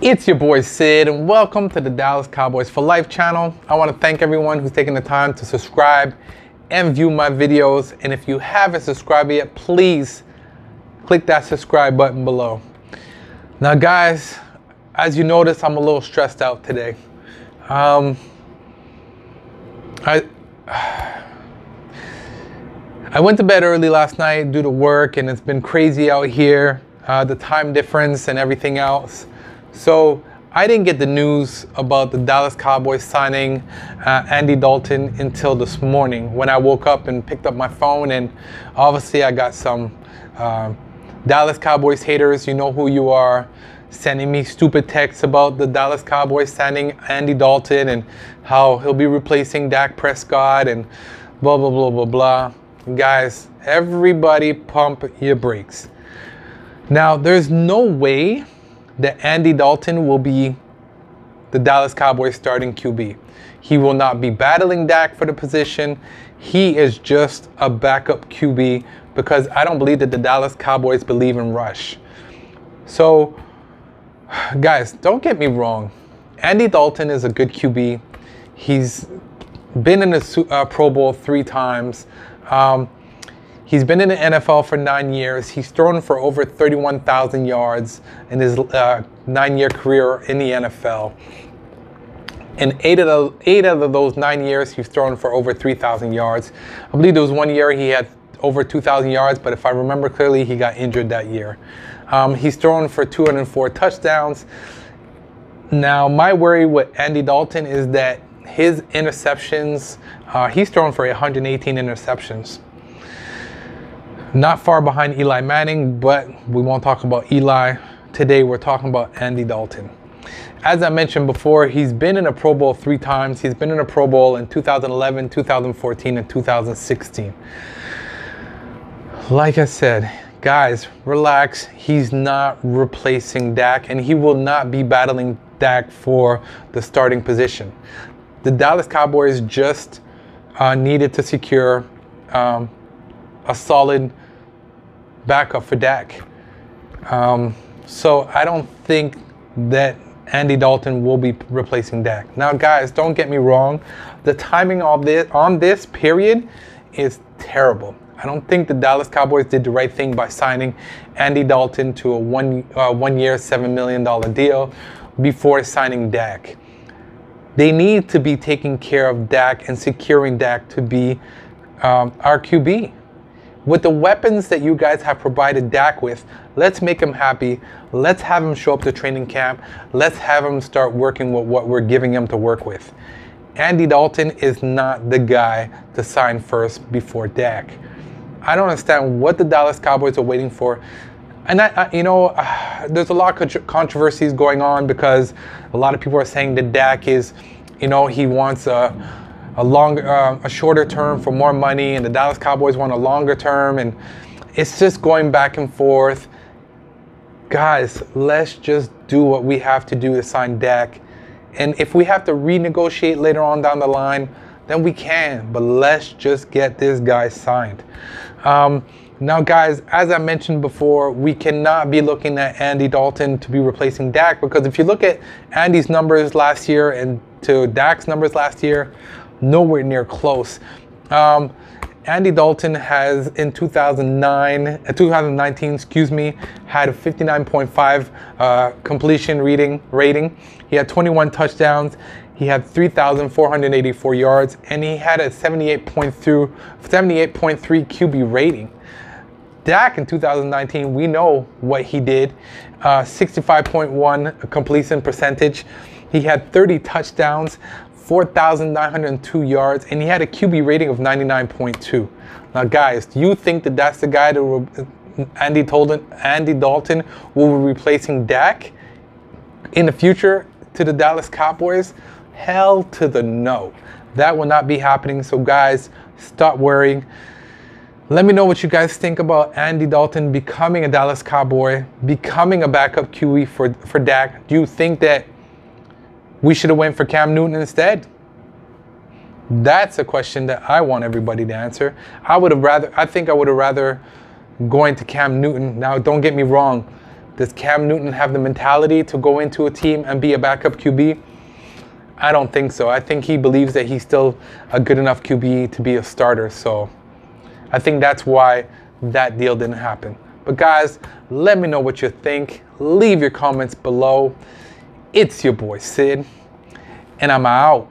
It's your boy Sid, and welcome to the Dallas Cowboys for Life channel. I want to thank everyone who's taking the time to subscribe and view my videos. And if you haven't subscribed yet, please click that subscribe button below. Now guys, as you notice, I'm a little stressed out today. I went to bed early last night due to work, and it's been crazy out here, the time difference and everything else. So I didn't get the news about the Dallas Cowboys signing Andy Dalton until this morning when I woke up and picked up my phone, and obviously I got some Dallas Cowboys haters, you know who you are, sending me stupid texts about the Dallas Cowboys signing Andy Dalton and how he'll be replacing Dak Prescott and blah, blah, blah, blah, blah. Guys, everybody pump your brakes. Now, there's no way that Andy Dalton will be the Dallas Cowboys starting QB. He will not be battling Dak for the position. He is just a backup QB because I don't believe that the Dallas Cowboys believe in rush. So, guys, don't get me wrong. Andy Dalton is a good QB. He's been in the Pro Bowl 3 times. He's been in the NFL for 9 years. He's thrown for over 31,000 yards in his 9-year career in the NFL. In eight out of those 9 years, he's thrown for over 3,000 yards. I believe there was 1 year he had over 2,000 yards, but if I remember clearly, he got injured that year. He's thrown for 204 touchdowns. Now, my worry with Andy Dalton is that his interceptions, he's thrown for 118 interceptions. Not far behind Eli Manning, but we won't talk about Eli. Today we're talking about Andy Dalton. As I mentioned before, he's been in a Pro Bowl 3 times. He's been in a Pro Bowl in 2011, 2014, and 2016. Like I said, guys, relax. He's not replacing Dak, and he will not be battling Dak for the starting position. The Dallas Cowboys just needed to secure a solid backup for Dak. So I don't think that Andy Dalton will be replacing Dak. Now guys, don't get me wrong. The timing of this period is terrible. I don't think the Dallas Cowboys did the right thing by signing Andy Dalton to a one-year, $7 million deal before signing Dak. They need to be taking care of Dak and securing Dak to be our QB. With the weapons that you guys have provided Dak with, let's make him happy. Let's have him show up to training camp. Let's have him start working with what we're giving him to work with. Andy Dalton is not the guy to sign first before Dak. I don't understand what the Dallas Cowboys are waiting for. And there's a lot of controversies going on because a lot of people are saying that Dak is, he wants a shorter term for more money, and the Dallas Cowboys want a longer term, and it's just going back and forth. Guys, let's just do what we have to do to sign Dak. And if we have to renegotiate later on down the line, then we can, but let's just get this guy signed. Now guys, as I mentioned before, we cannot be looking at Andy Dalton to be replacing Dak, because if you look at Andy's numbers last year and to Dak's numbers last year, nowhere near close. Andy Dalton has in 2019, had a 59.5 completion rating. He had 21 touchdowns. He had 3,484 yards, and he had a 78.3 QB rating. Dak in 2019, we know what he did. 65.1 completion percentage. He had 30 touchdowns, 4,902 yards, and he had a QB rating of 99.2. Now guys, do you think that that's the guy that Andy Dalton will be replacing Dak in the future to the Dallas Cowboys? Hell to the no. That will not be happening. So guys, stop worrying. Let me know what you guys think about Andy Dalton becoming a Dallas Cowboy, becoming a backup QB for Dak. Do you think that we should have went for Cam Newton instead? That's a question that I want everybody to answer. I think I would have rather going to Cam Newton. Now, don't get me wrong. Does Cam Newton have the mentality to go into a team and be a backup QB? I don't think so. I think he believes that he's still a good enough QB to be a starter. So I think that's why that deal didn't happen. But guys, let me know what you think. Leave your comments below. It's your boy Sid, and I'm out.